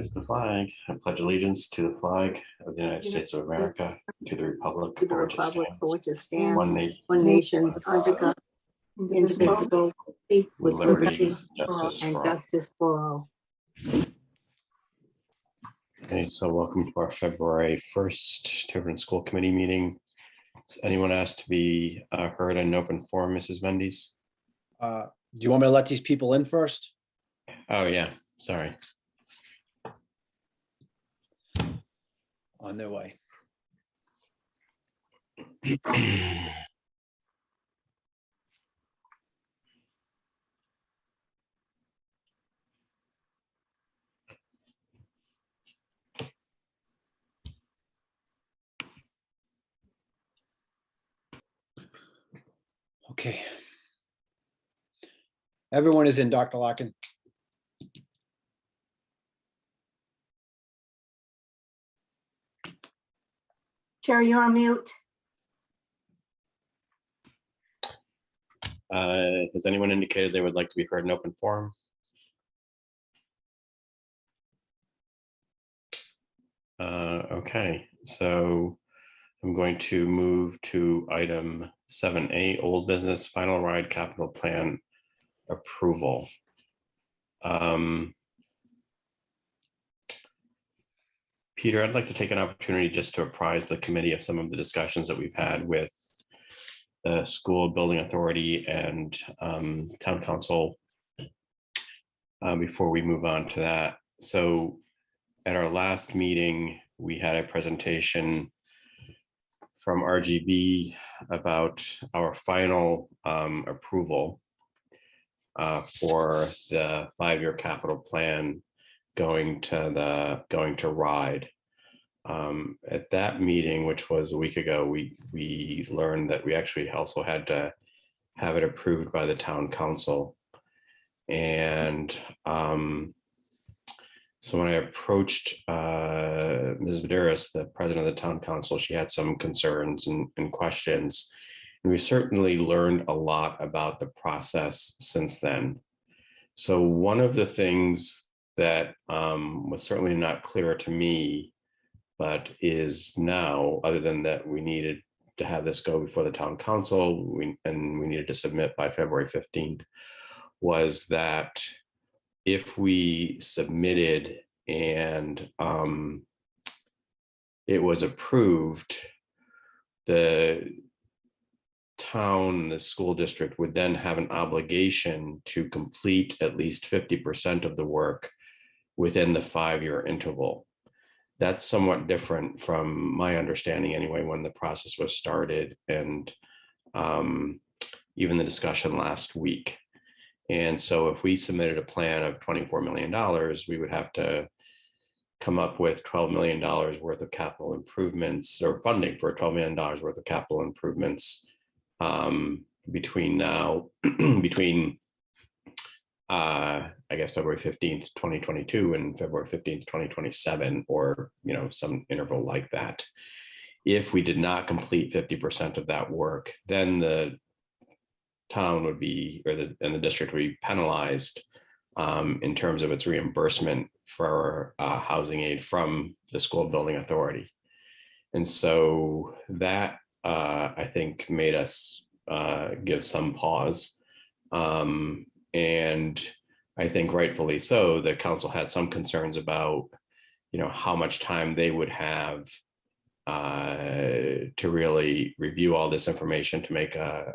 Raise the flag. I pledge allegiance to the flag of the United States of America, to the republic for which it stands, one nation, under God, indivisible, with liberty and all. justice for all. Okay, so welcome to our February 1st Tiverton School Committee meeting. Is anyone asked to be heard in an open forum, Mrs. Mendes? Do you want me to let these people in first? Oh, yeah, sorry. On their way. Okay. Everyone is in, Dr. Larkin. Chair, you're on mute. Has anyone indicated they would like to be heard in open forum? Okay, so I'm going to move to item 7A, old business final ride capital plan approval. Peter, I'd like to take an opportunity just to apprise the committee of some of the discussions that we've had with the school building authority and town council before we move on to that. So at our last meeting, we had a presentation from RGB about our final approval for the 5-year capital plan going to RIDE. At that meeting, which was a week ago, we learned that we actually also had to have it approved by the town council. And so when I approached Ms. Vidaris, the president of the town council, she had some concerns and questions. And we certainly learned a lot about the process since then. So one of the things that was certainly not clear to me, but is now, other than that we needed to have this go before the town council, and we needed to submit by February 15th, was that if we submitted and it was approved, the town, the school district would then have an obligation to complete at least 50% of the work within the 5-year interval. That's somewhat different from my understanding anyway, when the process was started and even the discussion last week. And so if we submitted a plan of $24 million, we would have to come up with $12 million worth of capital improvements, or funding for $12 million worth of capital improvements between now, I guess February 15th, 2022 and February 15th, 2027, or, some interval like that. If we did not complete 50% of that work, then the town would be, and the district would be penalized in terms of its reimbursement for housing aid from the school building authority. And so that I think made us give some pause. And I think rightfully so, the council had some concerns about, how much time they would have to really review all this information to make a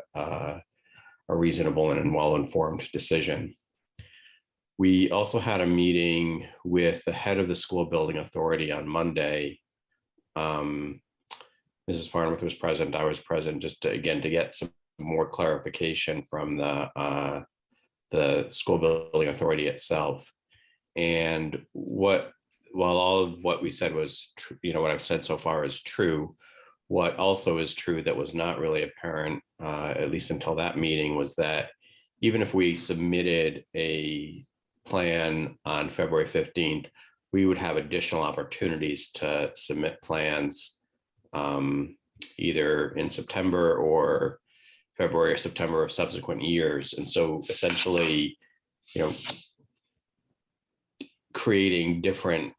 reasonable and well-informed decision. We also had a meeting with the head of the school building authority on Monday. Mrs. Farnworth was present, I was present, just to get some more clarification from the school building authority itself. And while all of what we said was, what I've said so far is true, what also is true that was not really apparent, at least until that meeting, was that even if we submitted a plan on February 15th, we would have additional opportunities to submit plans either in September or February or September of subsequent years. And so essentially, creating different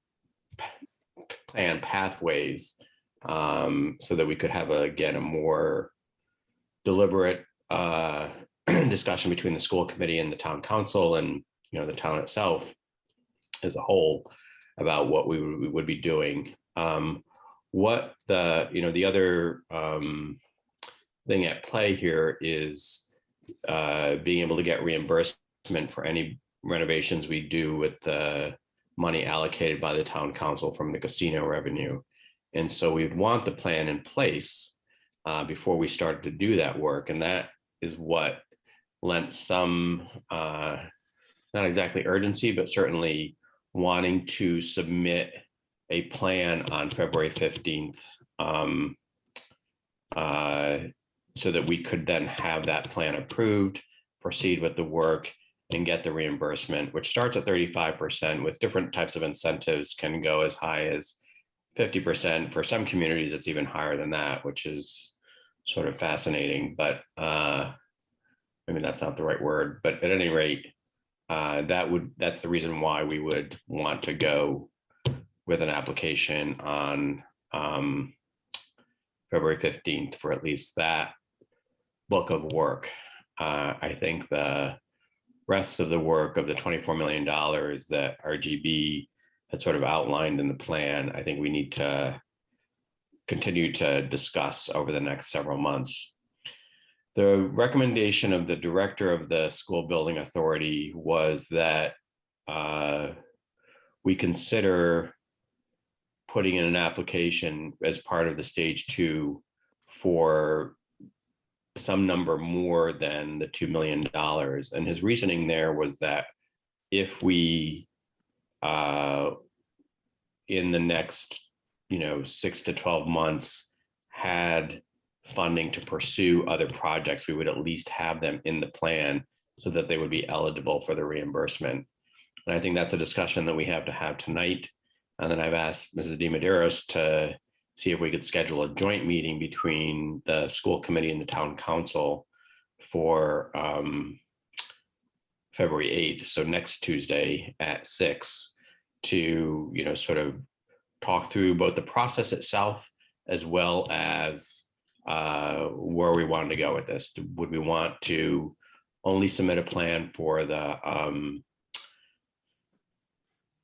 plan pathways so that we could have again a more deliberate discussion between the school committee and the town council and the town itself as a whole about what we would be doing. What the other thing at play here is being able to get reimbursement for any renovations we do with the money allocated by the town council from the casino revenue. And so we'd want the plan in place before we started to do that work. And that is what lent some, not exactly urgency, but certainly wanting to submit a plan on February 15th so that we could then have that plan approved, proceed with the work, and get the reimbursement, which starts at 35% with different types of incentives, can go as high as 50%. For some communities, it's even higher than that, which is sort of fascinating, but maybe that's not the right word, but at any rate, that's the reason why we would want to go with an application on February 15th for at least that book of work. I think the rest of the work of the $24 million that RGB had sort of outlined in the plan, I think we need to continue to discuss over the next several months. The recommendation of the director of the school building authority was that we consider putting in an application as part of the stage 2 for some number more than the $2 million. And his reasoning there was that if we, in the next, 6 to 12 months, had funding to pursue other projects, we would at least have them in the plan so that they would be eligible for the reimbursement. And I think that's a discussion that we have to have tonight. And then I've asked Mrs. DiMedeiros to see if we could schedule a joint meeting between the school committee and the town council for February 8th, so next Tuesday at 6, to sort of talk through both the process itself as well as where we wanted to go with this. Would we want to only submit a plan for the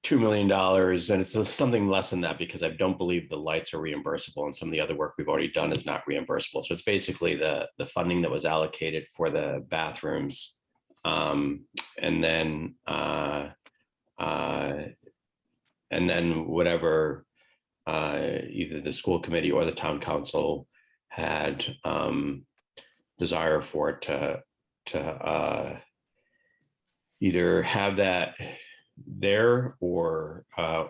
$2 million, and it's something less than that because I don't believe the lights are reimbursable, and some of the other work we've already done is not reimbursable. So it's basically the funding that was allocated for the bathrooms, and then whatever either the school committee or the town council had desire for it to either have that there or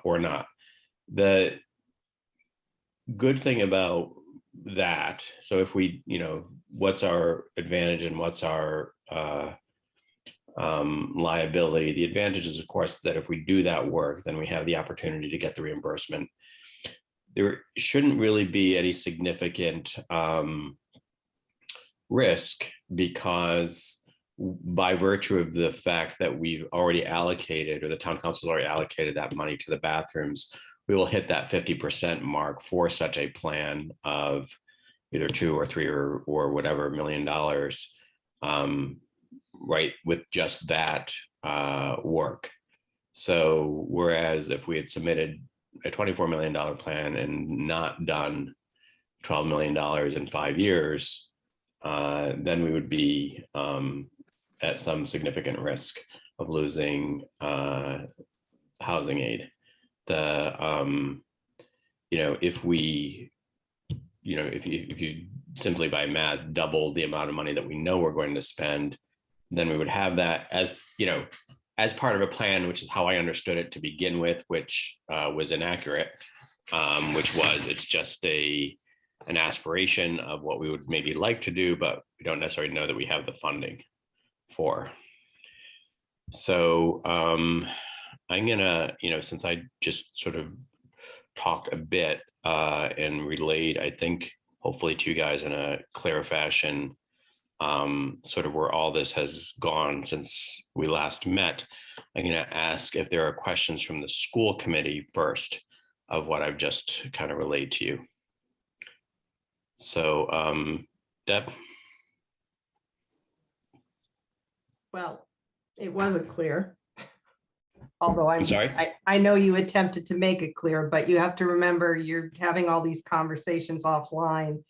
not. The good thing about that, so if we, what's our advantage and what's our liability? The advantage is, of course, that if we do that work, then we have the opportunity to get the reimbursement. There shouldn't really be any significant risk because by virtue of the fact that we've already allocated, or the town council has already allocated that money to the bathrooms, we will hit that 50% mark for such a plan of either 2 or 3 or whatever $1 million, right, with just that work. So whereas if we had submitted a $24 million plan and not done $12 million in 5 years, then we would be at some significant risk of losing housing aid. If we, if you simply by math double the amount of money that we know we're going to spend, then we would have that as part of a plan, which is how I understood it to begin with, which was inaccurate, which was it's just an aspiration of what we would maybe like to do, but we don't necessarily know that we have the funding for. So I'm gonna, since I just sort of talked a bit and relayed, I think, hopefully to you guys in a clear fashion, sort of where all this has gone since we last met, I'm gonna ask if there are questions from the school committee first. of what I've just kind of relayed to you. So, Deb? Well, it wasn't clear. Although I'm sorry? I know you attempted to make it clear, but you have to remember you're having all these conversations offline.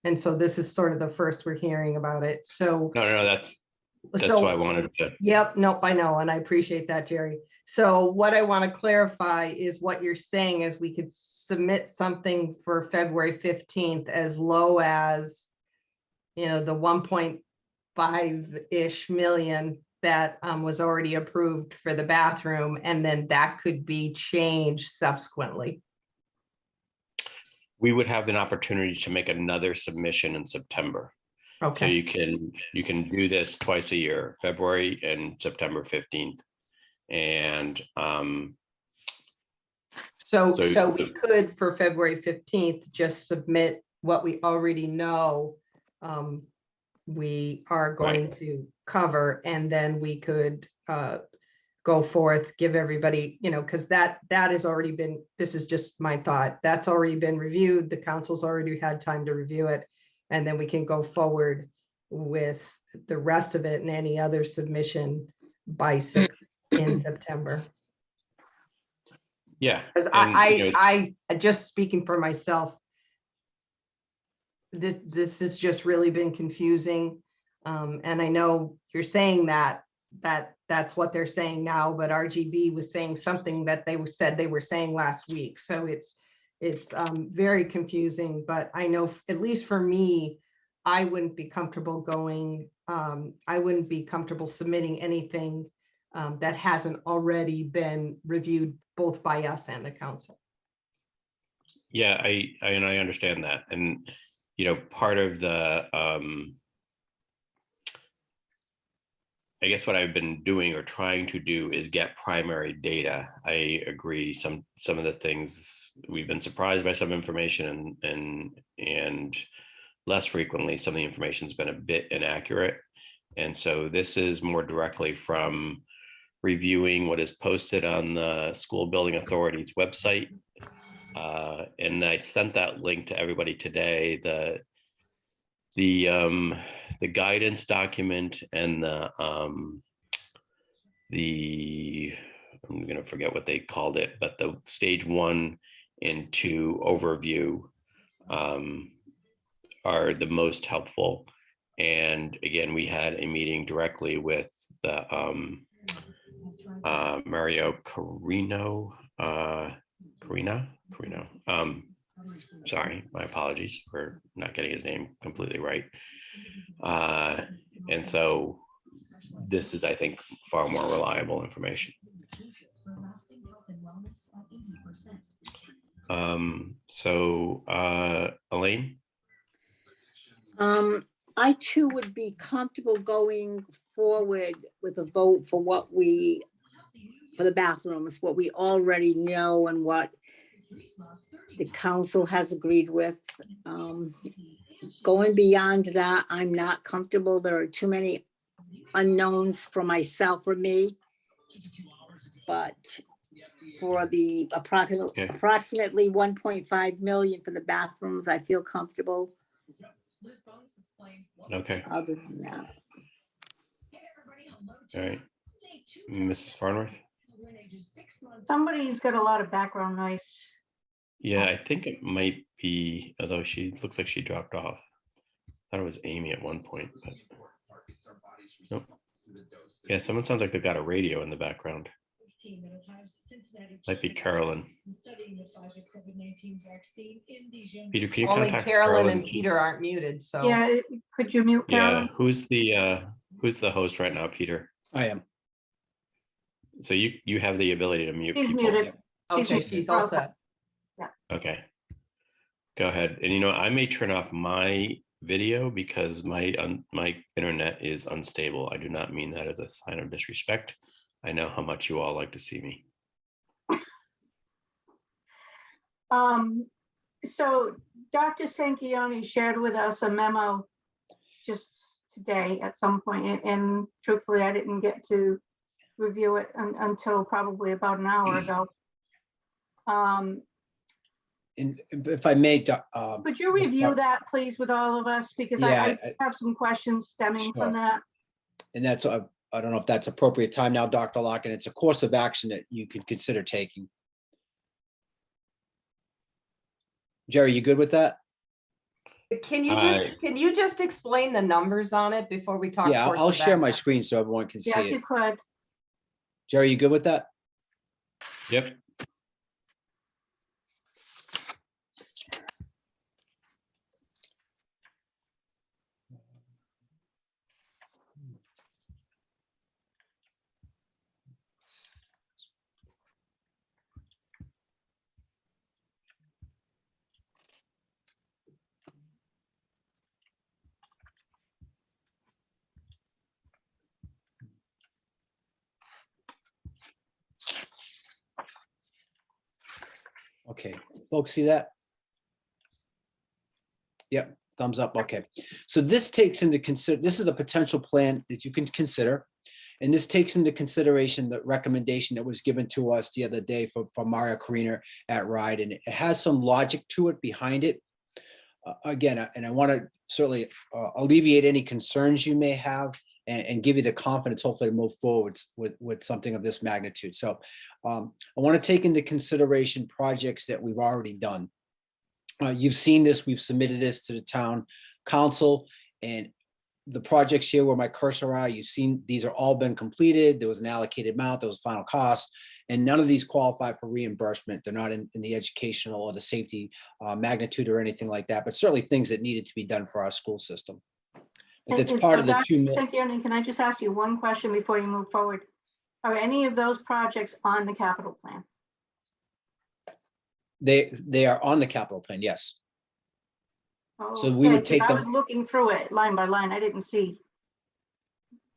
And so this is sort of the first we're hearing about it. So, No, that's so why I wanted to. Yep, nope, I know, and I appreciate that, Jerry. So what I want to clarify is what you're saying is we could submit something for February 15th as low as, the 1.5-ish million that was already approved for the bathroom, and then that could be changed subsequently. We would have an opportunity to make another submission in September. So Okay, you can do this twice a year, February and September 15th. And so we could for February 15th just submit what we already know we are going to cover, and then we could go forth, give everybody, because that has already been, this is just my thought, that's already been reviewed, the council's already had time to review it, and then we can go forward with the rest of it and any other submission in September. yeah, Because I just speaking for myself, this has just really been confusing. And I know you're saying that's what they're saying now, but RGB was saying something that they said they were saying last week. So it's very confusing, but I know at least for me, I wouldn't be comfortable submitting anything that hasn't already been reviewed both by us and the council. yeah, I understand that. And, part of the, I guess what I've been doing or trying to do is get primary data. I agree. Some of the things we've been surprised by some information, and less frequently, some of the information has been a bit inaccurate. And so this is more directly from reviewing what is posted on the School Building Authority's website. And I sent that link to everybody today. The guidance document and I'm going to forget what they called it, but the stage 1 and 2 overview are the most helpful. And again, we had a meeting directly with the Mario Carino. Sorry, my apologies for not getting his name completely right. And so this is, I think, far more reliable information. Elaine? I too would be comfortable going forward with a vote for for the bathrooms, what we already know and what the council has agreed with. Going beyond that, I'm not comfortable. There are too many unknowns for myself or me. But for the approximately 1.5 million for the bathrooms, I feel comfortable. Okay. Other than that. All right. Mrs. Farnworth? Somebody's got a lot of background noise. Yeah, I think it might be, although she looks like she dropped off. I thought it was Amy at one point, but nope. Yeah, someone sounds like they've got a radio in the background. Might be Carolyn. Peter, can you Only contact Carolyn and Peter aren't muted, so. Yeah, could you mute Carolyn? Yeah, who's the host right now, Peter? I am. So you have the ability to mute She's people. muted. Okay, she's all set. Okay. Go ahead. And I may turn off my video because my internet is unstable. I do not mean that as a sign of disrespect. I know how much you all like to see me. So Dr. Sanquioni shared with us a memo just today at some point, and truthfully, I didn't get to review it until probably about an hour ago. And if I may, Could you review that, please, with all of us? Because Yeah, I have some questions stemming from Sure. that. and that's, I don't know if that's appropriate time now, Dr. Larkin. It's a course of action that you could consider taking. Jerry, you good with that? Can you just explain the numbers on it before we talk? Yeah, course I'll of share my action? screen so everyone can see Yes, you it. could. Jerry, you good with that? Yep. Okay, folks, see that? Yep, thumbs up. Okay. So this takes into this is a potential plan that you can consider. And this takes into consideration the recommendation that was given to us the other day from Mario Carina at RIDE. And it has some logic to it behind it. Again, and I want to certainly alleviate any concerns you may have and give you the confidence, hopefully, to move forward with something of this magnitude. So I want to take into consideration projects that we've already done. You've seen this, we've submitted this to the town council, and the projects here where my cursor are, you've seen these are all been completed. There was an allocated amount, there was final cost, and none of these qualify for reimbursement. They're not in the educational or the safety magnitude or anything like that, but certainly things that needed to be done for our school system. But that's part of the Dr. 2 million. Sanquioni, can I just ask you one question before you move forward? Are any of those projects on the capital plan? They are on the capital plan, yes. So we would Okay, 'cause take I was them. looking through it line by line. I didn't see.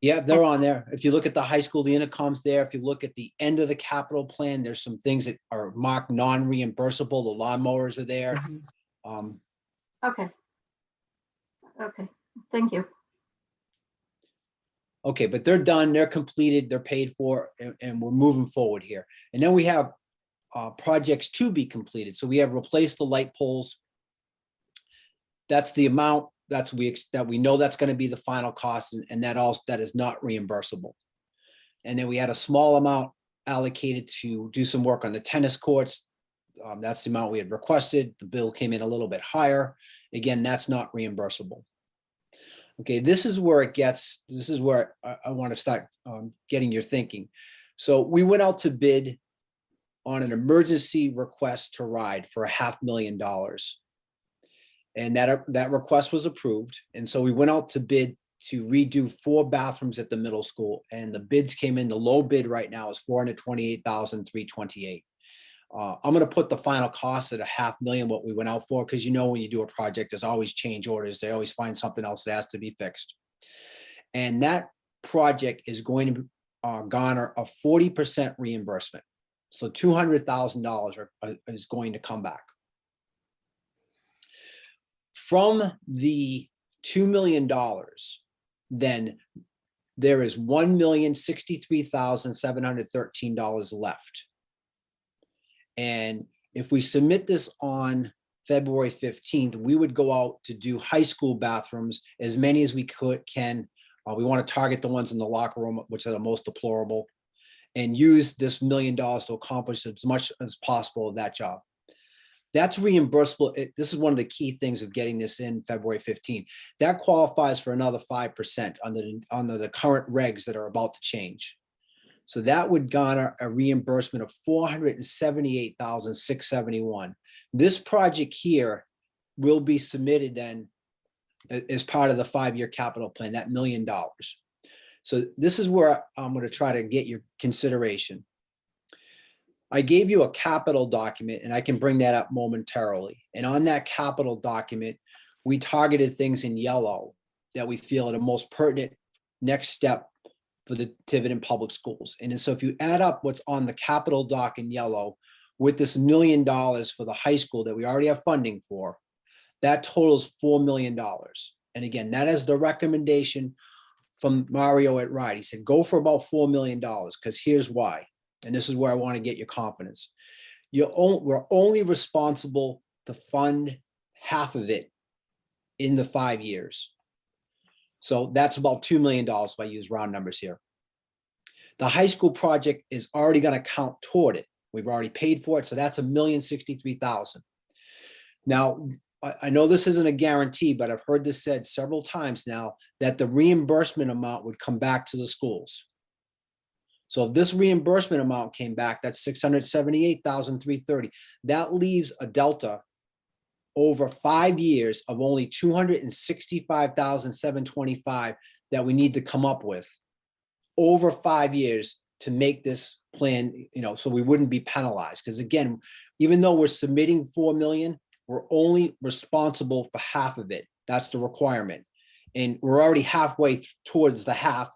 Yeah, they're on there. If you look at the high school, the intercom's there. If you look at the end of the capital plan, there's some things that are marked non-reimbursable. The lawnmowers are there. Okay. Okay, thank you. Okay, but they're done, they're completed, they're paid for, and we're moving forward here. And then we have projects to be completed. So we have replaced the light poles. That's the amount that we know that's going to be the final cost, and that is not reimbursable. And then we had a small amount allocated to do some work on the tennis courts. That's the amount we had requested. The bill came in a little bit higher. Again, that's not reimbursable. Okay, this is where I want to start getting your thinking. So we went out to bid on an emergency request to RIDE for $500,000. And that request was approved. And so we went out to bid to redo 4 bathrooms at the middle school. And the bids came in, the low bid right now is $428,328. I'm going to put the final cost at $500,000, what we went out for, because when you do a project, there's always change orders. They always find something else that has to be fixed. And that project is going to garner a 40% reimbursement. So $200,000 is going to come back. From the $2 million, then there is $1,063,713 left. And if we submit this on February 15th, we would go out to do high school bathrooms, as many as we can. We want to target the ones in the locker room, which are the most deplorable, and use this $1 million to accomplish as much as possible of that job. That's reimbursable. This is one of the key things of getting this in February 15th. That qualifies for another 5% under the current regs that are about to change. So that would garner a reimbursement of $478,671. This project here will be submitted then as part of the 5-year capital plan, that $1 million. So this is where I'm going to try to get your consideration. I gave you a capital document, and I can bring that up momentarily. And on that capital document, we targeted things in yellow that we feel are the most pertinent next step for the Tiverton Public Schools. And so if you add up what's on the capital doc in yellow with this $1 million for the high school that we already have funding for, that totals $4 million. And again, that is the recommendation from Mario at RIDE. He said, go for about $4 million, because here's why. And this is where I want to get your confidence. We're only responsible to fund half of it in the 5 years. So that's about $2 million if I use round numbers here. The high school project is already going to count toward it. We've already paid for it, so that's $1,063,000. Now, I know this isn't a guarantee, but I've heard this said several times now that the reimbursement amount would come back to the schools. So if this reimbursement amount came back, that's $678,330. That leaves a delta over 5 years of only $265,725 that we need to come up with over 5 years to make this plan, so we wouldn't be penalized. Because again, even though we're submitting 4 million, we're only responsible for half of it. That's the requirement. And we're already halfway towards the half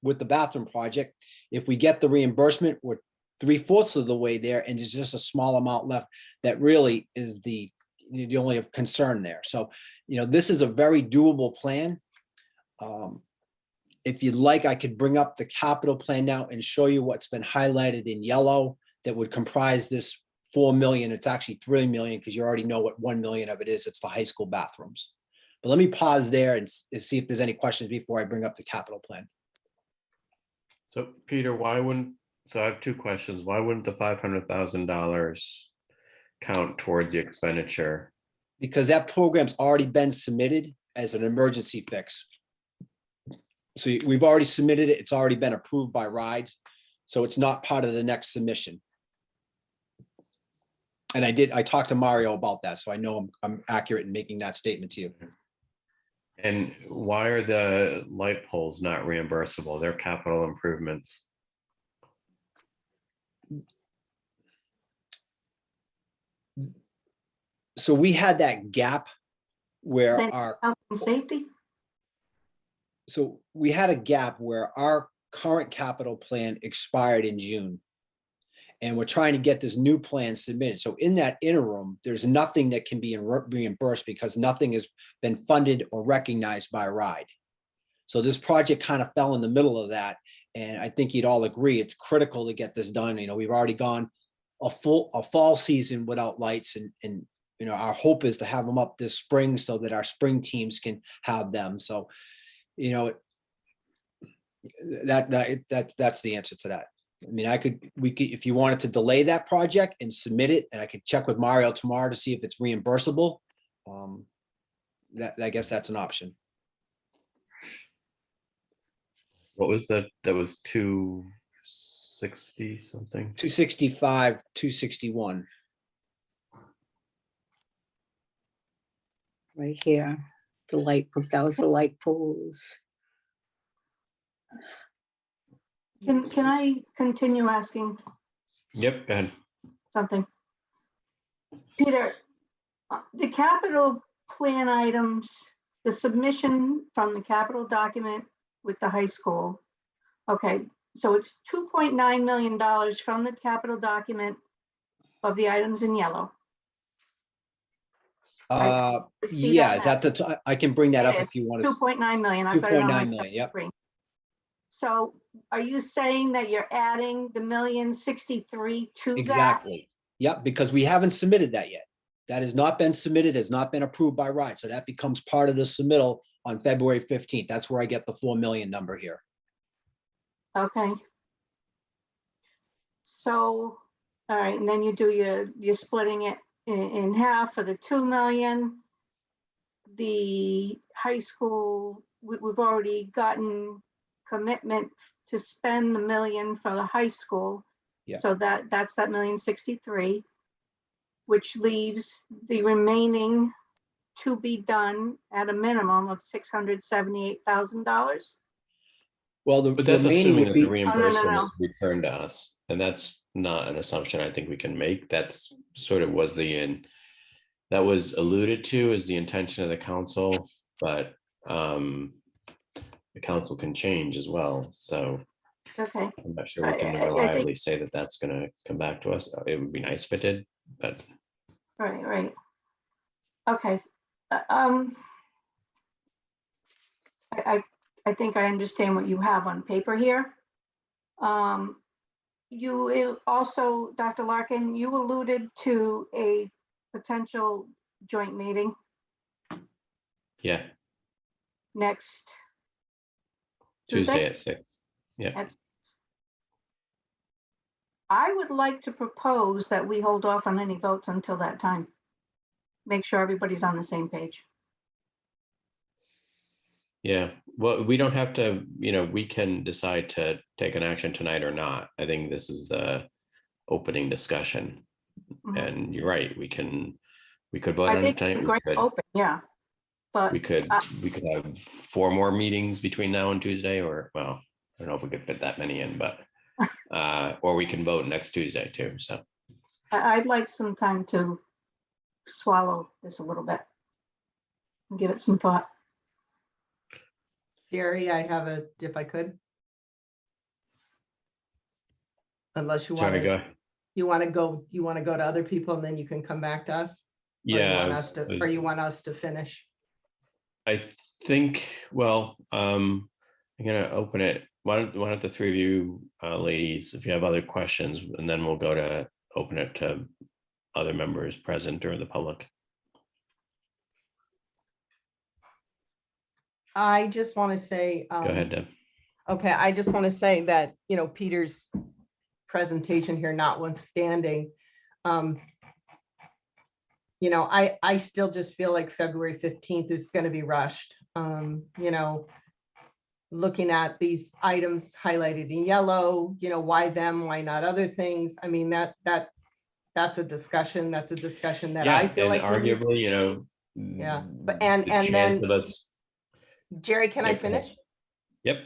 with the bathroom project. If we get the reimbursement, we're 3/4 of the way there, and there's just a small amount left that really is the only concern there. So, this is a very doable plan. If you'd like, I could bring up the capital plan now and show you what's been highlighted in yellow that would comprise this 4 million. It's actually 3 million because you already know what 1 million of it is. It's the high school bathrooms. But let me pause there and see if there's any questions before I bring up the capital plan. So Peter, so I have two questions. Why wouldn't the $500,000 count towards the expenditure? Because that program's already been submitted as an emergency fix. So we've already submitted it. It's already been approved by RIDE. So it's not part of the next submission. And I talked to Mario about that, so I know I'm accurate in making that statement to you. And why are the light poles not reimbursable? They're capital improvements. So we had that gap where Health and safety? So we had a gap where our current capital plan expired in June. And we're trying to get this new plan submitted. So in that interim, there's nothing that can be reimbursed because nothing has been funded or recognized by RIDE. So this project kind of fell in the middle of that. And I think you'd all agree it's critical to get this done. We've already gone a fall season without lights, and our hope is to have them up this spring so that our spring teams can have them. So, that's the answer to that. I mean, we could, if you wanted to delay that project and submit it, and I could check with Mario tomorrow to see if it's reimbursable. I guess that's an option. What was that? That was 260 something? 265, 261. Right here, that was the light poles. Can I continue asking Yep, go ahead. something? Peter, the capital plan items, the submission from the capital document with the high school. Okay, so it's $2.9 million from the capital document of the items in yellow. Yeah, is that I can bring that up if you want to. 2.9 million. I've got it on my 2.9 million, yep. screen. So are you saying that you're adding the $1,063,000 to that? Exactly. Yep, because we haven't submitted that yet. That has not been submitted, has not been approved by RIDE. So that becomes part of the submittal on February 15th. That's where I get the 4 million number here. Okay. So, all right, and then you're splitting it in half for the 2 million. The high school, we've already gotten commitment to spend the $1 million for the high school. Yeah. So that's that $1,063,000, which leaves the remaining to be done at a minimum of $678,000. Well, But that's assuming that the No. reimbursement is returned to us, and that's not an assumption I think we can make. That's sort of that was alluded to as the intention of the council, but the council can change as well. So Okay. I'm not sure we can reliably say that that's going to come back to us. It would be nice if it did, but. Right. Okay. I think I understand what you have on paper here. You also, Dr. Larkin, you alluded to a potential joint meeting Yeah, next Tuesday at 6. Yeah, at- I would like to propose that we hold off on any votes until that time. Make sure everybody's on the same page. yeah. Well, we don't have to, we can decide to take an action tonight or not. I think this is the opening discussion. Mhm. And you're right, we could vote I on it think tonight. it's We great could, open, yeah. But we could have 4 more meetings between now and Tuesday, or, well, I don't know if we could fit that many in, but, or we can vote next Tuesday too, so. I'd like some time to swallow this a little bit and give it some thought. Jerry, I have if I could. Unless you want Sorry, to, go. you want to go to other people and then you can come back to us? Or you Yeah, want us to, or you want us to finish? I think, well, I'm gonna open it. Why don't the 3 of you ladies, if you have other questions, and then we'll go to open it to other members present or the public. I just want to say. Go ahead, Deb. Okay, I just want to say that, Peter's presentation here notwithstanding, I still just feel like February 15th is going to be rushed. Looking at these items highlighted in yellow, why them, why not other things? I mean, that's a discussion. That's a discussion that I feel like we need to- arguably, Yeah, but the and chance then of us. Jerry, can I Yep, go ahead. finish? Yep.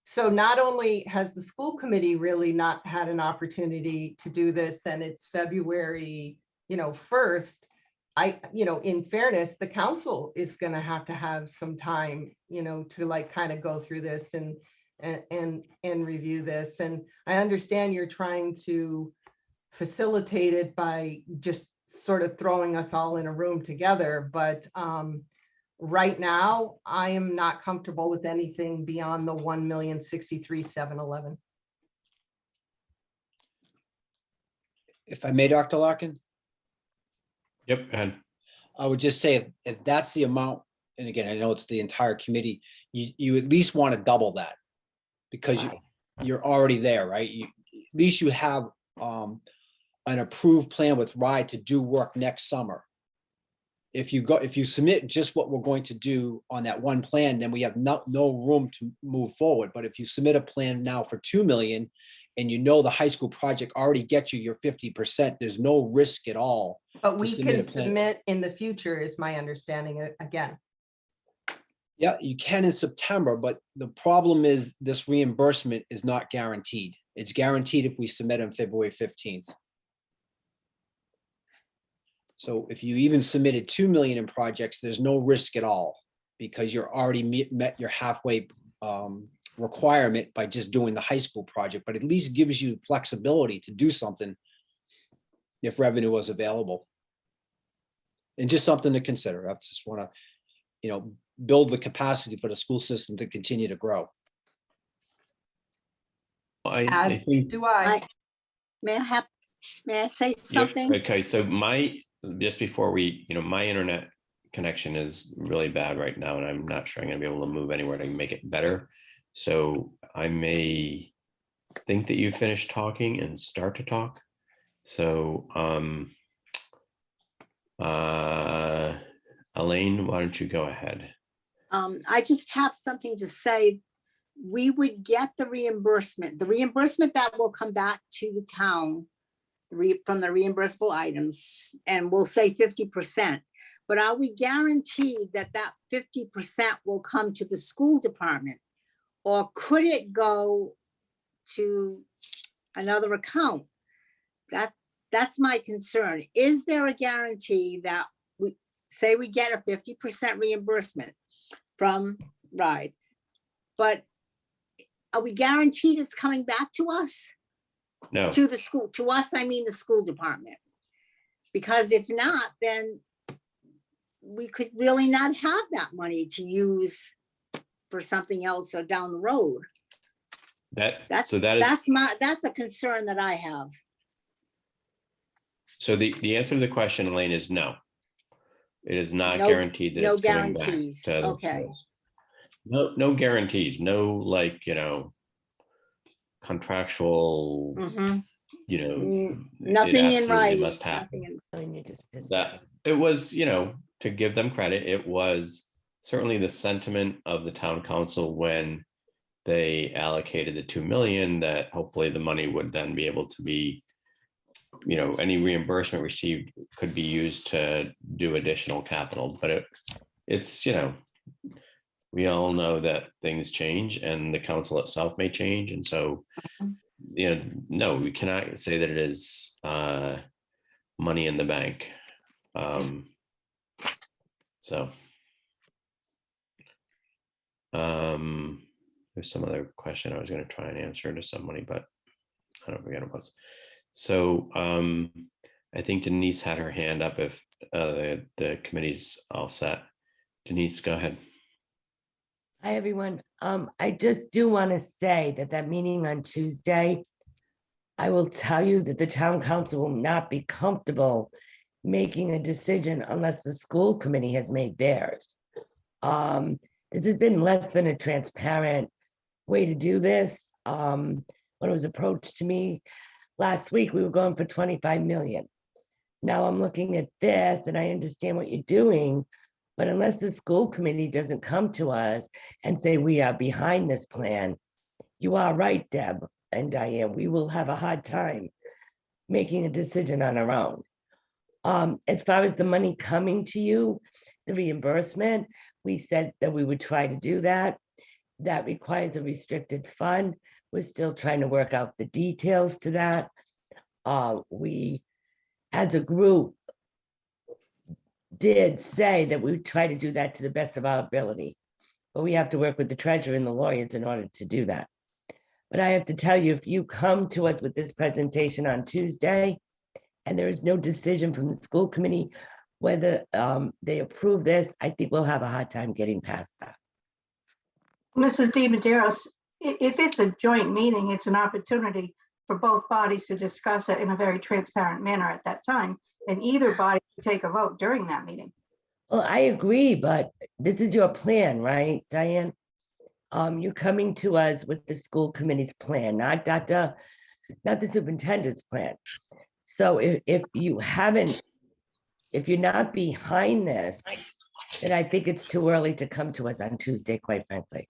So not only has the school committee really not had an opportunity to do this, and it's February, 1st, in fairness, the council is going to have some time, to like kind of go through this and review this. And I understand you're trying to facilitate it by just sort of throwing us all in a room together, but right now, I am not comfortable with anything beyond the 1,063,711. If I may, Dr. Larkin, Yep, go ahead. I would just say if that's the amount, and again, I know it's the entire committee, you at least want to double that because you're already there, right? At least you have an approved plan with RIDE to do work next summer. If you submit just what we're going to do on that one plan, then we have no room to move forward. But if you submit a plan now for 2 million and the high school project already gets you your 50%, there's no risk at all. But we submit can a plan. submit in the future is my understanding again. Yeah, you can in September, but the problem is this reimbursement is not guaranteed. It's guaranteed if we submit on February 15th. So if you even submitted 2 million in projects, there's no risk at all because you're already met your halfway requirement by just doing the high school project, but at least gives you flexibility to do something if revenue was available. And just something to consider. I just want to, build the capacity for the school system to continue to grow. I As think. do I. May I say Yep, something? okay, so just before we, my internet connection is really bad right now, and I'm not sure I'm gonna be able to move anywhere to make it better. So I may think that you finished talking and start to talk. So Elaine, why don't you go ahead? I just have something to say. We would get the reimbursement that will come back to the town from the reimbursable items, and we'll say 50%. But are we guaranteed that 50% will come to the school department? Or could it go to another account? That's my concern. Is there a guarantee that we get a 50% reimbursement from RIDE, but are we guaranteed it's coming back to us? No, To the school, to us, I mean the school department. Because if not, then we could really not have that money to use for something else or down the road. that's a concern that I have. So the answer to the question, Elaine, is no. It is not No- guaranteed that no it's going back guarantees. to the Okay. schools. No guarantees, no, like, contractual, Mhm. it Nothing in absolutely writing. must happen. Nothing in- And you just pissed That me. it was, to give them credit, it was certainly the sentiment of the town council when they allocated the 2 million, that hopefully the money would then be able to be, any reimbursement received could be used to do additional capital. But it's, we all know that things change and the council itself may change. And so, no, we cannot say that it is money in the bank. So there's some other question I was going to try and answer to somebody, but I don't forget what it was. So I think Denise had her hand up if the committee's all set. Denise, go ahead. Hi, everyone. I just do want to say that meeting on Tuesday, I will tell you that the town council will not be comfortable making a decision unless the school committee has made theirs. This has been less than a transparent way to do this. When it was approached to me last week, we were going for 25 million. Now I'm looking at this and I understand what you're doing, but unless the school committee doesn't come to us and say we are behind this plan, you are right, Deb and Diane, we will have a hard time making a decision on our own. As far as the money coming to you, the reimbursement, we said that we would try to do that. That requires a restricted fund. We're still trying to work out the details to that. We, as a group, did say that we would try to do that to the best of our ability, but we have to work with the treasurer and the lawyers in order to do that. But I have to tell you, if you come to us with this presentation on Tuesday, and there is no decision from the school committee whether they approve this, I think we'll have a hard time getting past that. Mrs. DiMaderos, if it's a joint meeting, it's an opportunity for both bodies to discuss it in a very transparent manner at that time, and either body can take a vote during that meeting. Well, I agree, but this is your plan, right, Diane? You're coming to us with the school committee's plan, not the superintendent's plan. So if you're not behind this, then I think it's too early to come to us on Tuesday, quite frankly.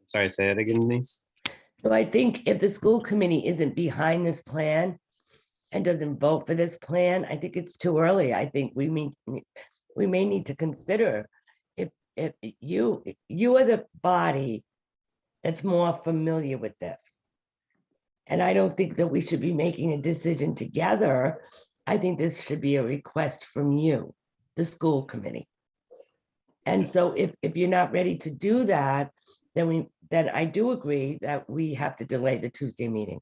Sorry, say that again, Denise. So I think if the school committee isn't behind this plan and doesn't vote for this plan, I think it's too early. I think we may need to consider if you are the body that's more familiar with this. And I don't think that we should be making a decision together. I think this should be a request from you, the school committee. And so if you're not ready to do that, then I do agree that we have to delay the Tuesday meeting.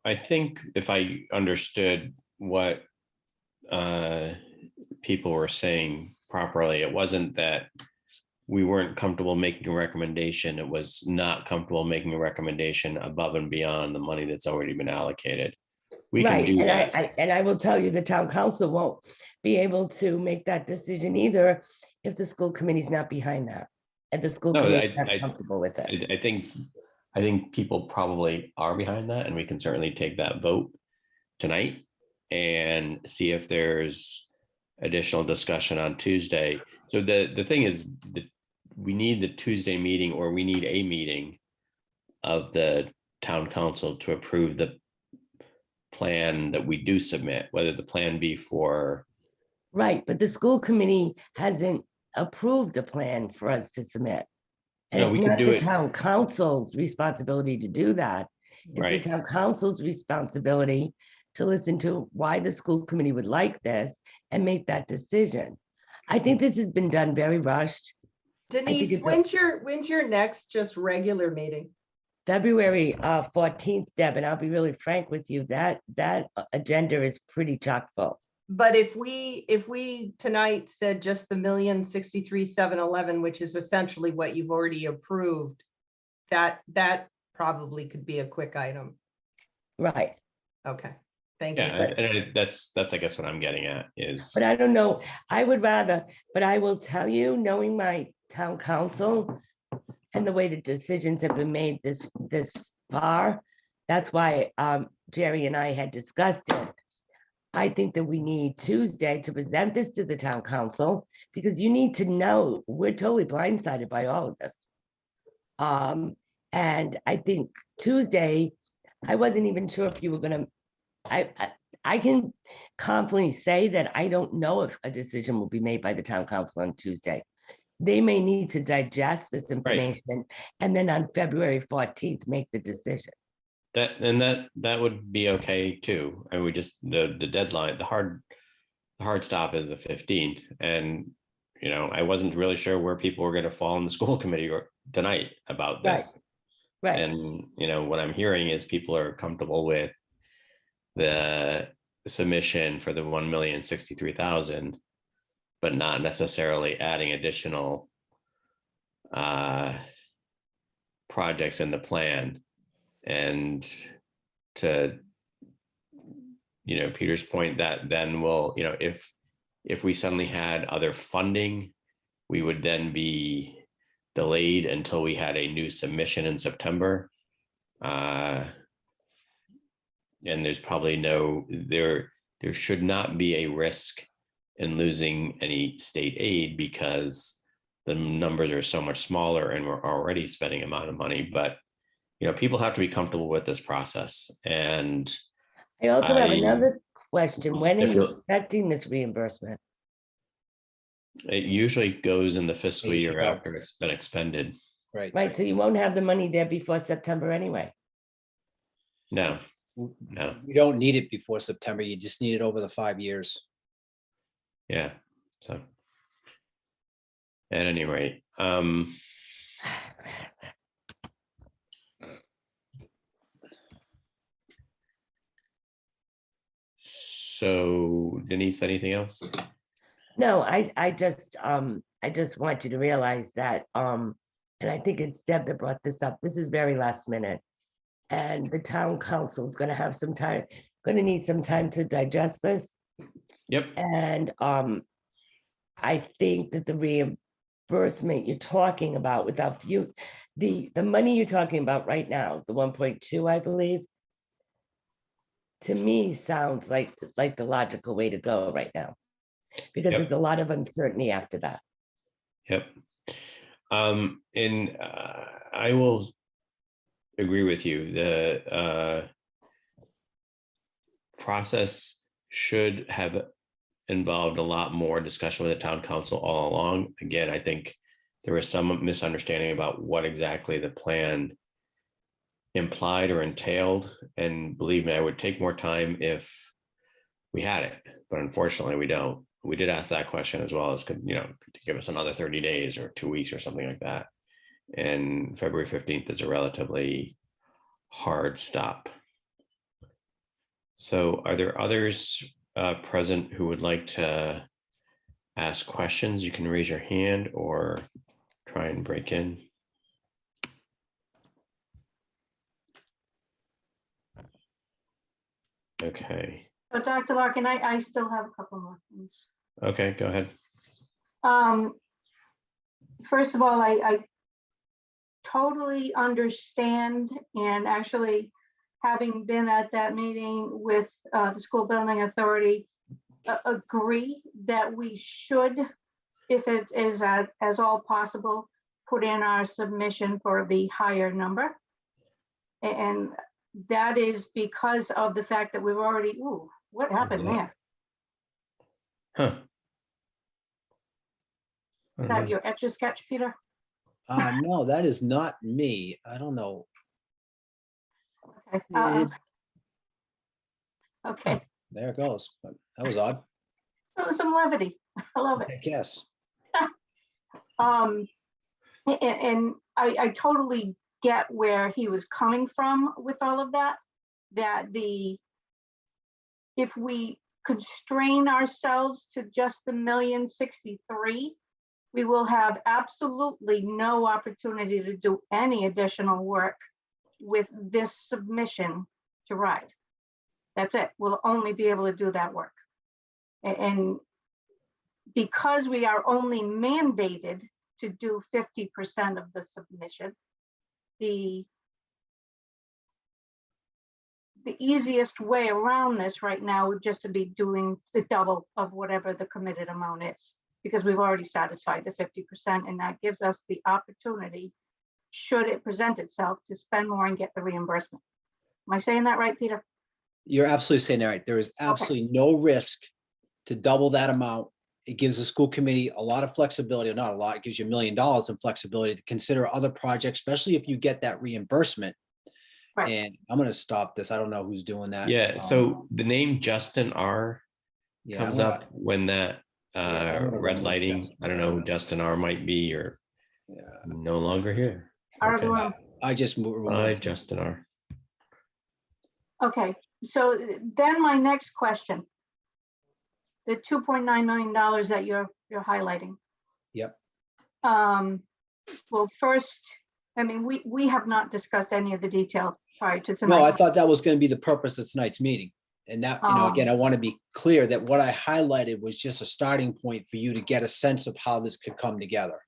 I think if I understood what people were saying properly, it wasn't that we weren't comfortable making a recommendation. It was not comfortable making a recommendation above and beyond the money that's already been allocated. We can do that. And I will tell you, the town council won't be able to make that decision either if the school committee's not behind that. If the school committee is not comfortable with it. I think people probably are behind that, and we can certainly take that vote tonight and see if there's additional discussion on Tuesday. So the thing is that we need the Tuesday meeting, or we need a meeting of the town council to approve the plan that we do submit, whether the plan be for. Right, but the school committee hasn't approved a plan for us to submit. And No, it's we can not do the it. town council's responsibility to do that. It's Right. the town council's responsibility to listen to why the school committee would like this and make that decision. I think this has been done very rushed. Denise, it's when's your next just regular meeting? February 14th, Deb, and I'll be really frank with you, that agenda is pretty chock full. But if we tonight said just the 1,063,711, which is essentially what you've already approved, that probably could be a quick item. Right. Okay, thank you. Yeah, and that's I guess what I'm getting at is, But I don't know, I would rather, but I will tell you, knowing my town council and the way the decisions have been made this far, that's why Jerry and I had discussed it. I think that we need Tuesday to present this to the town council, because you need to know, we're totally blindsided by all of this. And I think Tuesday, I wasn't even sure if you were gonna, I can confidently say that I don't know if a decision will be made by the town council on Tuesday. They may need to digest this information and then on February 14th, make the decision. that would be okay too. And we just, the deadline, the hard stop is the 15th. And, you know, I wasn't really sure where people were going to fall in the school committee or tonight about this. Right. And, you know, what I'm hearing is people are comfortable with the submission for the 1,063,000, but not necessarily adding additional projects in the plan. And to, you know, Peter's point, that then will, you know, if we suddenly had other funding, we would then be delayed until we had a new submission in September. And there's probably there should not be a risk in losing any state aid because the numbers are so much smaller and we're already spending a amount of money. But, you know, people have to be comfortable with this process. And I also have another question. When are you expecting this reimbursement? it usually goes in the fiscal year after it's been expended. Right, so you won't have the money there before September anyway. No. You don't need it before September. You just need it over the 5 years. Yeah. So at any rate, so Denise, anything else? No, I just want you to realize that, and I think it's Deb that brought this up. This is very last minute. And the town council is gonna have some time, gonna need some time to digest this. Yep. And I think that the reimbursement you're talking about without you, the money you're talking about right now, the 1.2, I believe, to me sounds like it's like the logical way to go right now, because Yep. there's a lot of uncertainty after that. Yep. And I will agree with you. The process should have involved a lot more discussion with the town council all along. Again, I think there was some misunderstanding about what exactly the plan implied or entailed. And believe me, I would take more time if we had it, but unfortunately we don't. We did ask that question as well, as could, you know, to give us another 30 days or 2 weeks or something like that. And February 15th is a relatively hard stop. So are there others present who would like to ask questions? You can raise your hand or try and break in. Okay. So Dr. Larkin, I still have a couple more things. Okay, go ahead. First of all, I totally understand, and actually having been at that meeting with the school building authority, agree that we should, if it is as all possible, put in our submission for the higher number. And that is because of the fact that we've already, ooh, what happened there? Huh. Is that your Etch-a-Sketch, Peter? No, that is not me. I don't know. Okay. Okay. There it goes. But that was odd, Some levity. I love it. I guess. And I totally get where he was coming from with all of that, if we constrain ourselves to just the 1,063,000, we will have absolutely no opportunity to do any additional work with this submission to RIDE. That's it. We'll only be able to do that work. And because we are only mandated to do 50% of the submission, the easiest way around this right now would just to be doing the double of whatever the committed amount is, because we've already satisfied the 50%, and that gives us the opportunity, should it present itself, to spend more and get the reimbursement. Am I saying that right, Peter? You're absolutely saying that right. There is absolutely no risk to double that amount. It gives the school committee a lot of flexibility, or not a lot, it gives you $1 million in flexibility to consider other projects, especially if you get that reimbursement. Right. And I'm going to stop this. I don't know who's doing that. Yeah, so the name Justin R Yeah, comes up when that I wanna red remove lighting. Justin I don't know who Justin R might be, or Yeah. no longer here. Out of Okay. the room. I just Bye, removed. Justin R. Okay, so then my next question. The $2.9 million that you're highlighting. Yep. Well, first, I mean, we have not discussed any of the detail prior to tonight. No, I thought that was going to be the purpose of tonight's meeting. And that, again, I want to be clear that what I highlighted was just a starting point for you to get a sense of how this could come together.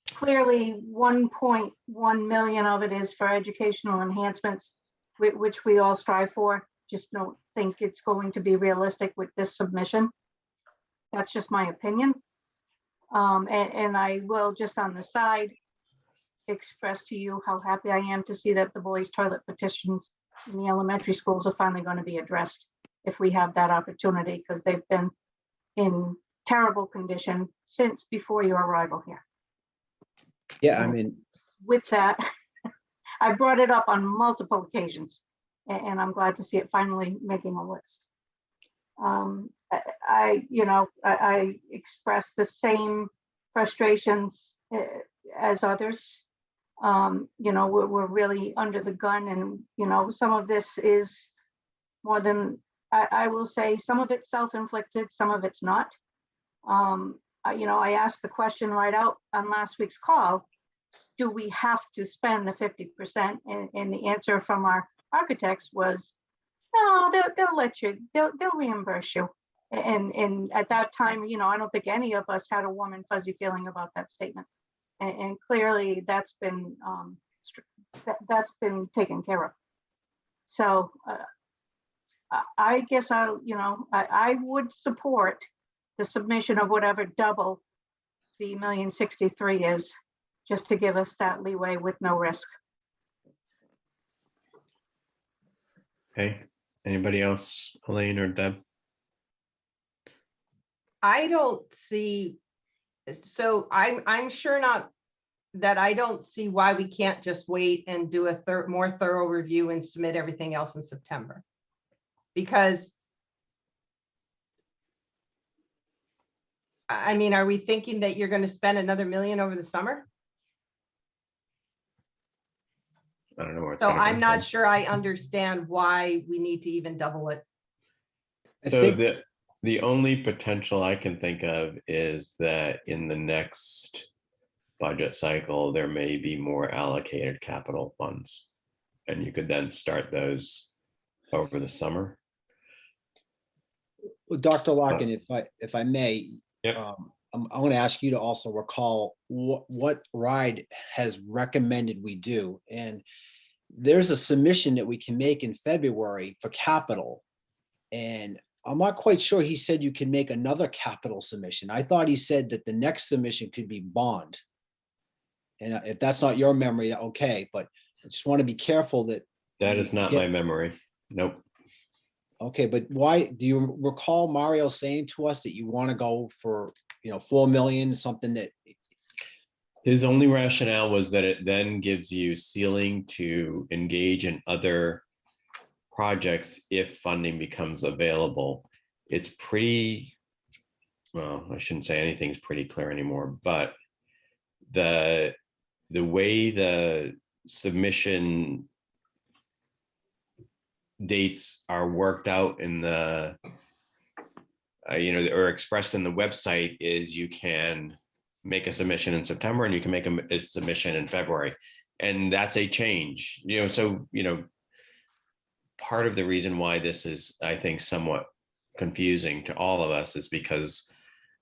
Clearly, 1.1 million of it is for educational enhancements, which we all strive for. Just don't think it's going to be realistic with this submission. That's just my opinion. And I will, just on the side, express to you how happy I am to see that the boys' toilet petitions in the elementary schools are finally going to be addressed if we have that opportunity, because they've been in terrible condition since before your arrival here. Yeah, I mean, With that, I brought it up on multiple occasions, and I'm glad to see it finally making a list. I express the same frustrations as others. We're really under the gun, and some of this is more than, I will say, some of it's self-inflicted, some of it's not. I asked the question right out on last week's call, do we have to spend the 50%? And the answer from our architects was, no, they'll let you, they'll reimburse you. And at that time, I don't think any of us had a warm and fuzzy feeling about that statement. And clearly that's been taken care of. So I guess I would support the submission of whatever double the $1,063,000 is, just to give us that leeway with no risk. Okay, anybody else, Elaine or Deb? I don't see, so I'm sure not, that I don't see why we can't just wait and do a more thorough review and submit everything else in September. Because I mean, are we thinking that you're going to spend another $1 million over the summer? I don't know where it's So gonna I'm come not from. sure I understand why we need to even double it. So the only potential I can think of is that in the next budget cycle, there may be more allocated capital funds, and you could then start those over the summer. Well, Dr. Larkin, if I may, Yep. I'm going to ask you to also recall what RIDE has recommended we do. And there's a submission that we can make in February for capital. And I'm not quite sure he said you can make another capital submission. I thought he said that the next submission could be bond. And if that's not your memory, okay, but I just want to be careful that. That is not my memory. Nope. Okay, but why, do you recall Mario saying to us that you want to go for, 4 million, something that? His only rationale was that it then gives you ceiling to engage in other projects if funding becomes available. It's pretty, well, I shouldn't say anything's pretty clear anymore, but the way the submission dates are worked out in the, or expressed in the website is you can make a submission in September and you can make a submission in February. And that's a change, part of the reason why this is, I think, somewhat confusing to all of us is because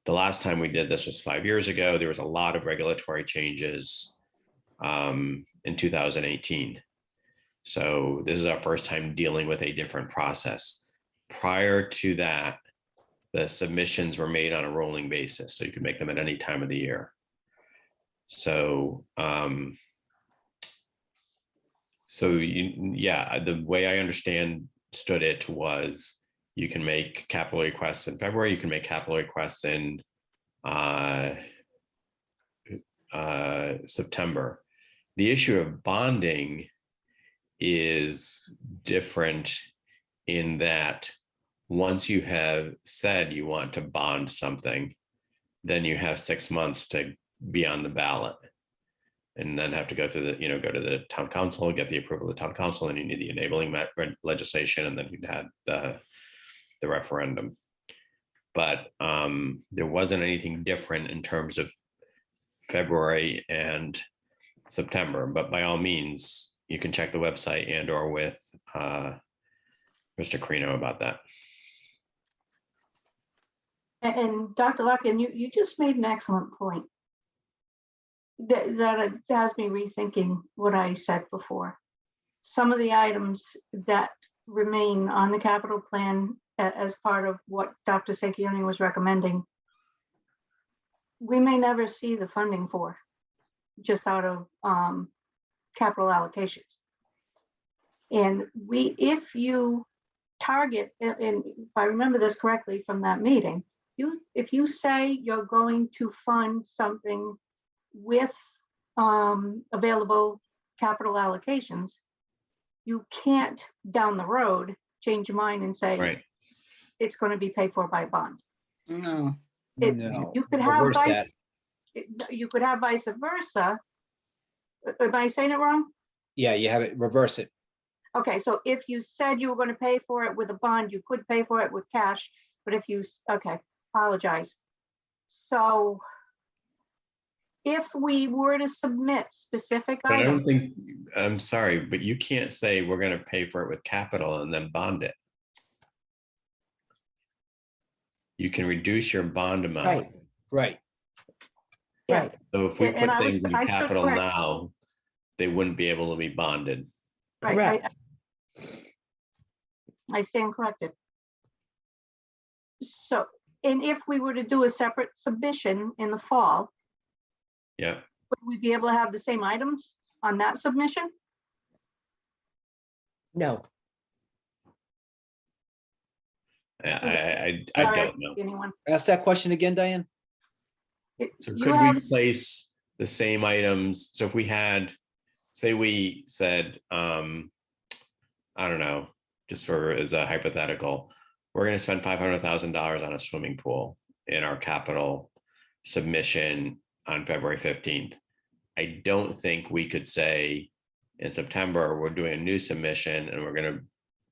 the last time we did this was 5 years ago. There was a lot of regulatory changes in 2018. So this is our first time dealing with a different process. Prior to that, the submissions were made on a rolling basis, so you could make them at any time of the year. So, the way I understood it was you can make capital requests in February, you can make capital requests in September. The issue of bonding is different in that once you have said you want to bond something, then you have 6 months to be on the ballot, and then have to go to the, go to the town council, get the approval of the town council, and you need the enabling legislation, and then you'd had the referendum. But there wasn't anything different in terms of February and September. But by all means, you can check the website and or with Mr. Carino about that. And Dr. Larkin, you just made an excellent point. That has me rethinking what I said before. Some of the items that remain on the capital plan as part of what Dr. Secchione was recommending, we may never see the funding for, just out of capital allocations. And if you target, and if I remember this correctly from that meeting, if you say you're going to fund something with available capital allocations, you can't down the road change your mind and say Right. it's going to be paid for by a bond. No. No, You could have reverse that. you could have vice versa. Am I saying it wrong? Yeah, you have it, reverse it. Okay, so if you said you were going to pay for it with a bond, you could pay for it with cash, but if you, okay, apologize. So if we were to submit specific But I items, don't think, I'm sorry, but you can't say we're going to pay for it with capital and then bond it. You can reduce your bond amount. Right, Right. yeah, right. So if we And put I things in stood capital correct. now, they wouldn't be able to be bonded. right, Correct. I stand corrected. So, and if we were to do a separate submission in the fall, Yeah. would we be able to have the same items on that submission? No, I Sorry, don't know. Anyone? Ask that question again, Diane. So You could have- we place the same items? So if we had, say we said, I don't know, just for as a hypothetical, we're going to spend $500,000 on a swimming pool in our capital submission on February 15th. I don't think we could say in September, we're doing a new submission and we're going to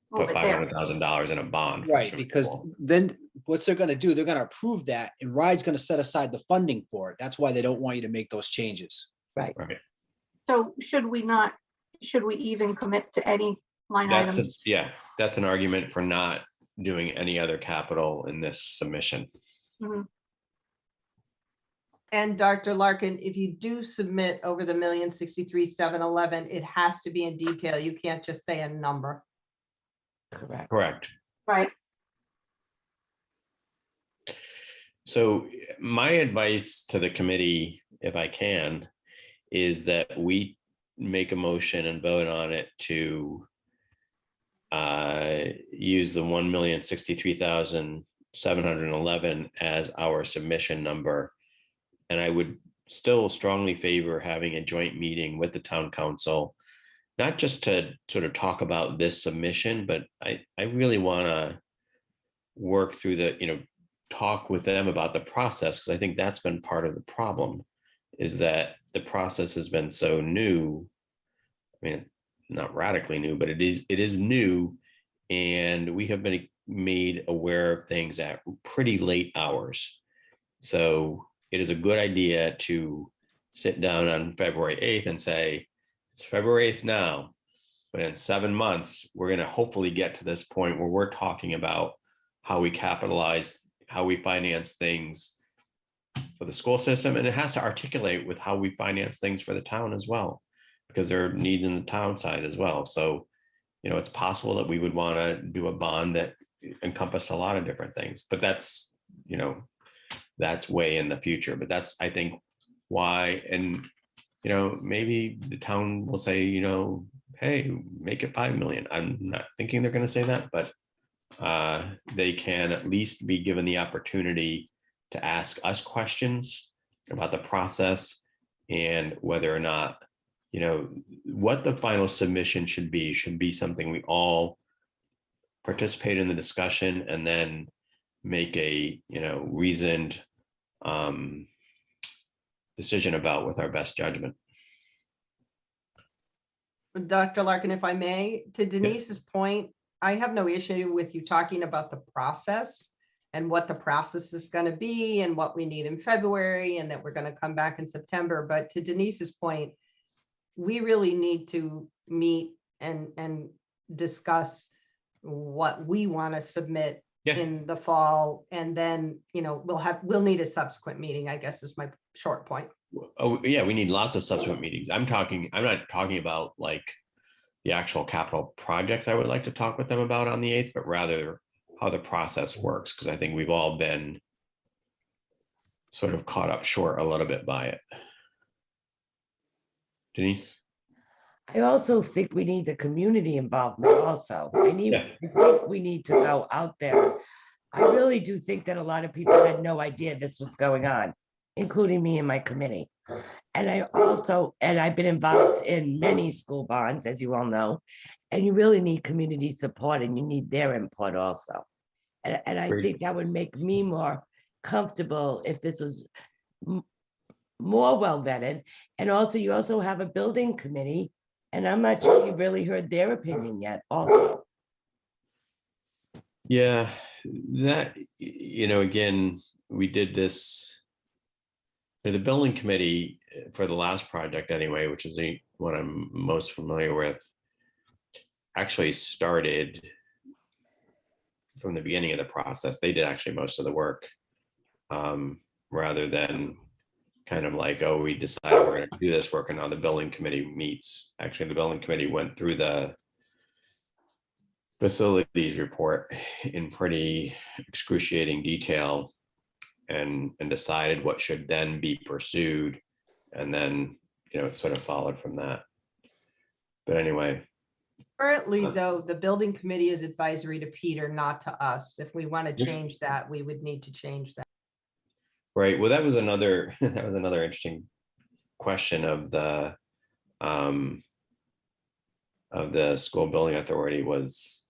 Move put it there. $500,000 in a bond. for a Right, swimming because pool. then what's they're gonna do, they're gonna approve that and RIDE's gonna set aside the funding for it. That's why they don't want you to make those changes. right. Right. So should we even commit to any line items? That's an argument for not doing any other capital in this submission. Mhm. And Dr. Larkin, if you do submit over the 1,063,711, it has to be in detail. You can't just say a number. Correct. Correct. Right, So my advice to the committee, if I can, is that we make a motion and vote on it to use the 1,063,711 as our submission number. And I would still strongly favor having a joint meeting with the town council, not just to sort of talk about this submission, but I really want to work through the, talk with them about the process, because I think that's been part of the problem, is that the process has been so new. I mean, not radically new, but it is new, and we have been made aware of things at pretty late hours. So it is a good idea to sit down on February 8th and say, it's February 8th now. But in 7 months, we're going to hopefully get to this point where we're talking about how we capitalize, how we finance things for the school system. And it has to articulate with how we finance things for the town as well, because there are needs in the town side as well. So, it's possible that we would want to do a bond that encompassed a lot of different things, but that's way in the future. But that's, I think, why. And, maybe the town will say, hey, make it 5 million. I'm not thinking they're going to say that, but they can at least be given the opportunity to ask us questions about the process and whether or not, what the final submission should be something we all participate in the discussion and then make a, reasoned decision about with our best judgment. Dr. Larkin, if I may, to Denise's point, I have no issue with you talking about the process and what the process is going to be and what we need in February and that we're going to come back in September. But to Denise's point, we really need to meet and discuss what we want to submit in the fall. And then, we'll need a subsequent meeting, I guess is my short point. Oh yeah, we need lots of subsequent meetings. I'm not talking about like the actual capital projects I would like to talk with them about on the 8th, but rather how the process works, because I think we've all been sort of caught up short a little bit by it. Denise? I also think we need the community involvement also. I think we need to go out there. I really do think that a lot of people had no idea this was going on, including me and my committee. And I've been involved in many school bonds, as you all know, and you really need community support and you need their input also. And I think that would make me more comfortable if this was more well vetted. And also, you also have a building committee, and I'm not sure you've really heard their opinion yet also. Yeah, that, again, we did this. The building committee for the last project anyway, which is what I'm most familiar with, actually started from the beginning of the process. They did actually most of the work, rather than kind of like, oh, we decided we're going to do this work and now the building committee meets. Actually, the building committee went through the facilities report in pretty excruciating detail and decided what should then be pursued. And then, it sort of followed from that. But anyway. Currently, though, the building committee is advisory to Peter, not to us. If we want to change that, we would need to change that. Right. Well, that was another interesting question of the school building authority was,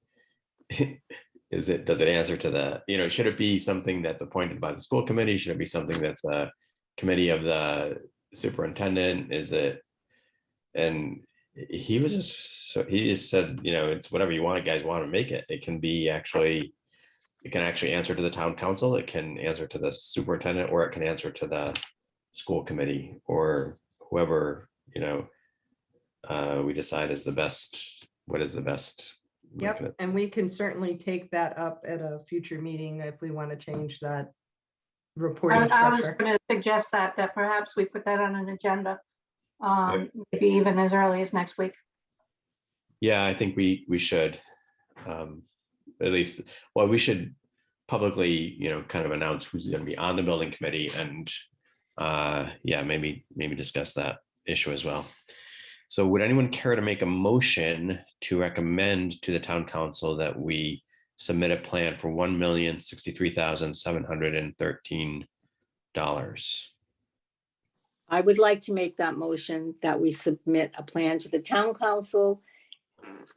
does it answer to the, should it be something that's appointed by the school committee? Should it be something that's a committee of the superintendent? Is it? And he just said, it's whatever you want, guys want to make it. It can actually answer to the town council. It can answer to the superintendent, or it can answer to the school committee or whoever, we decide is the best, what is the best. Yep, and we can certainly take that up at a future meeting if we want to change that reporting I was structure. going to suggest that perhaps we put that on an agenda, maybe even as early as next week. Yeah, I think we should, at least, well, we should publicly, kind of announce who's going to be on the building committee and, maybe discuss that issue as well. So would anyone care to make a motion to recommend to the town council that we submit a plan for $1,063,713? I would like to make that motion that we submit a plan to the town council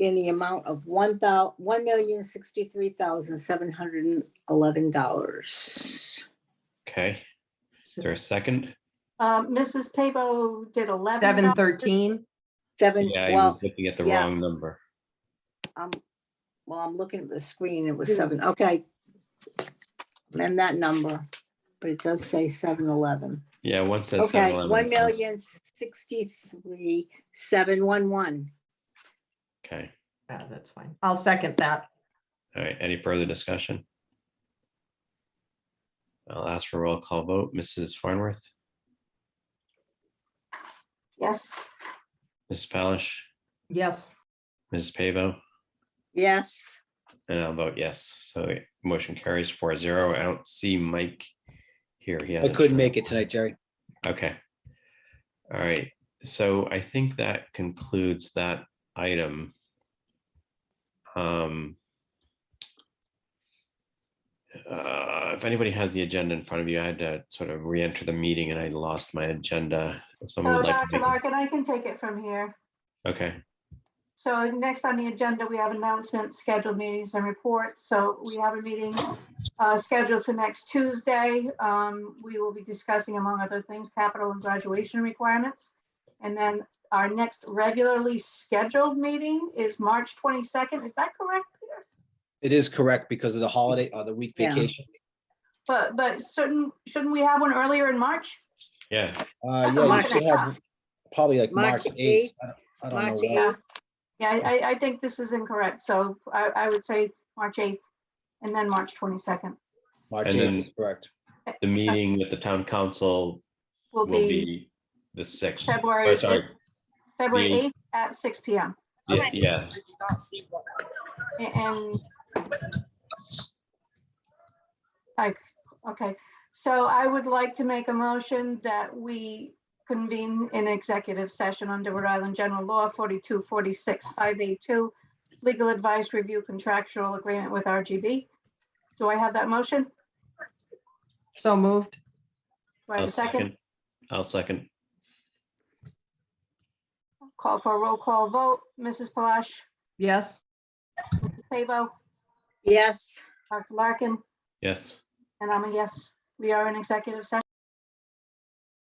in the amount of $1,063,711. Okay, is there a second? Mrs. Pavo did 11. 713. Yeah, I was looking at the wrong number. Well, I'm looking at the screen, it was 7, okay. And that number, but it does say 711. Yeah, one says Okay, 711. $1,063,711. Okay. Yeah, that's fine. I'll second that. All right. Any further discussion? I'll ask for a roll call vote. Mrs. Farnworth, Yes, Mrs. Palish, Yes, Mrs. Pavo, Yes, and I'll vote yes. So motion carries 4-0. I don't see Mike here. He I hasn't couldn't shown make up. it tonight, Jerry. Okay. All right. So I think that concludes that item. If anybody has the agenda in front of you, I had to sort of re-enter the meeting and I lost my agenda. If someone so would like to Dr. make Larkin, I can take it from here. Okay. So next on the agenda, we have announcements, scheduled meetings and reports. So we have a meeting scheduled for next Tuesday. We will be discussing, among other things, capital and graduation requirements. And then our next regularly scheduled meeting is March 22nd. Is that correct, Peter? It is correct because of the holiday or the week Yeah. vacation. But shouldn't we have one earlier in March? Yeah. That's Yeah, a you month should and a have half. probably like March March 8th. I don't know March why. 8th. Yeah, I think this is incorrect. So I would say March 8th and then March 22nd March And 8th then- is correct. The meeting with the town council will will be be the 6th. February Oh, sorry. February The- 8th at 6 p.m. Yeah. And okay, so I would like to make a motion that we convene in executive session under Rhode Island General Law 4246 582, legal advice review contractual agreement with RGB. Do I have that motion? so moved. Do I have a second? I'll second. Call for a roll call vote. Mrs. Palash, Yes. Mrs. Pavo, Yes. Dr. Larkin, Yes. and I'm a yes. We are in executive session.